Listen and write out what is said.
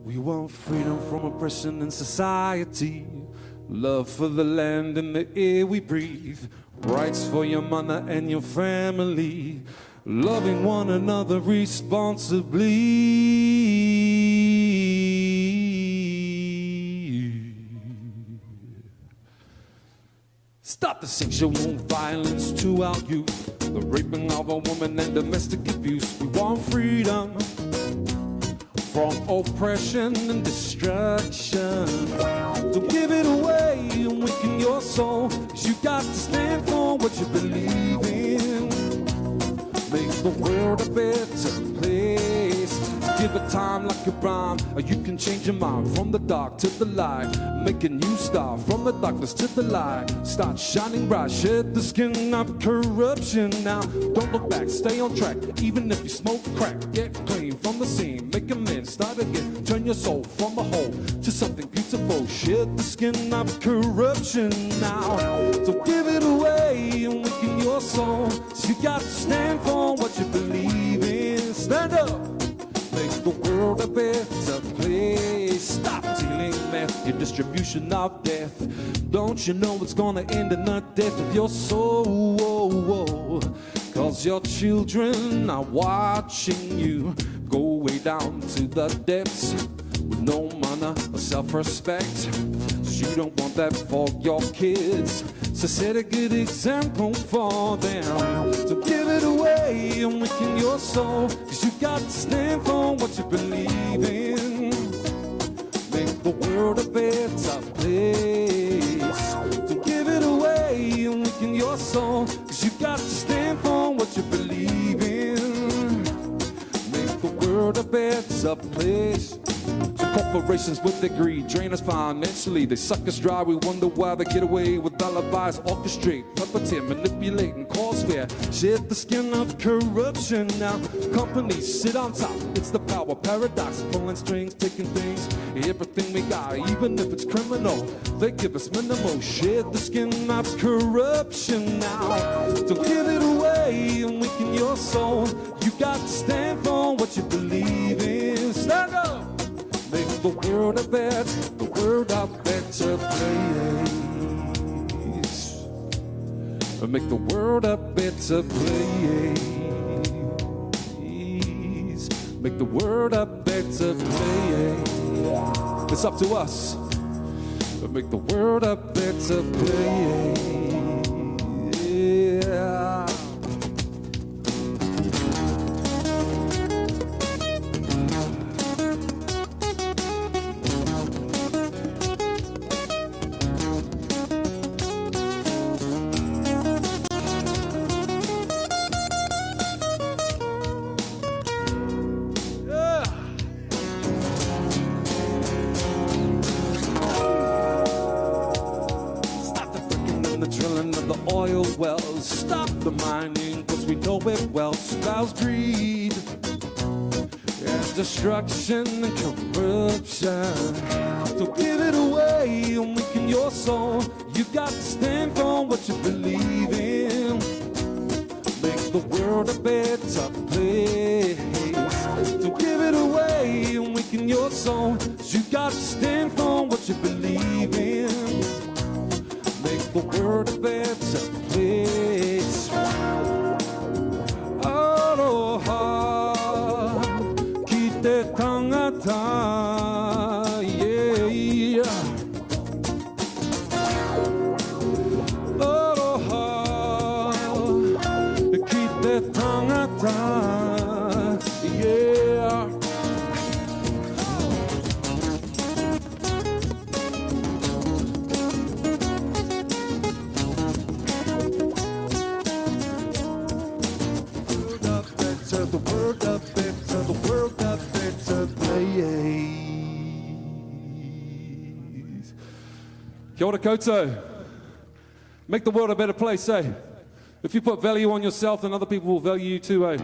We want freedom from oppression in society, love for the land and the air we breathe, rights for your mother and your family, loving one another responsibly. Stop the sexual violence to our youth, the raping of a woman and domestic abuse. We want freedom from oppression and destruction. Don't give it away and weaken your soul, 'cause you got to stand for what you believe in. Make the world a better place. Give it time like a rhyme, or you can change your mind from the dark to the light. Make a new start from the darkness to the light. Start shining bright, shed the skin of corruption now. Don't look back, stay on track, even if you smoke crack. Get clean from the scene, make amends, start again. Turn your soul from a hole to something beautiful. Shed the skin of corruption now. So give it away and weaken your soul. So you got to stand for what you believe in. Stand up. Make the world a better place. Stop dealing meth, your distribution of death. Don't you know it's gonna end in the death of your soul? 'Cause your children are watching you go way down to the depths with no manner or self-respect. So you don't want that for your kids, so set a good example for them. So give it away and weaken your soul, 'cause you got to stand for what you believe in. Make the world a better place. So give it away and weaken your soul, 'cause you got to stand for what you believe in. Make the world a better place. Corporations with their greed drain us financially. They suck us dry, we wonder why they get away with alibis. Orchestrate, puppeteer, manipulate and cause fear. Shed the skin of corruption now. Companies sit on top, it's the power paradox. Pulling strings, taking things, everything we got, even if it's criminal. They give us minimal. Shed the skin of corruption now. Don't give it away and weaken your soul. You got to stand for what you believe in. Stand up! Make the world a better place. Make the world a better place. Make the world a better place. It's up to us. Make the world a better place. Yeah. Wells, stop the mining, 'cause we know it well. Spouse greed and destruction and corruption. So give it away and weaken your soul. You got to stand for what you believe in. Make the world a better place. So give it away and weaken your soul. You got to stand for what you believe in. Make the world a better place. Aloha, ki te tangata, yeah. Aloha, ki te tangata, yeah. The world up better, the world up better place. Kia ora koutou. Make the world a better place, eh? If you put value on yourself, then other people will value you too, eh?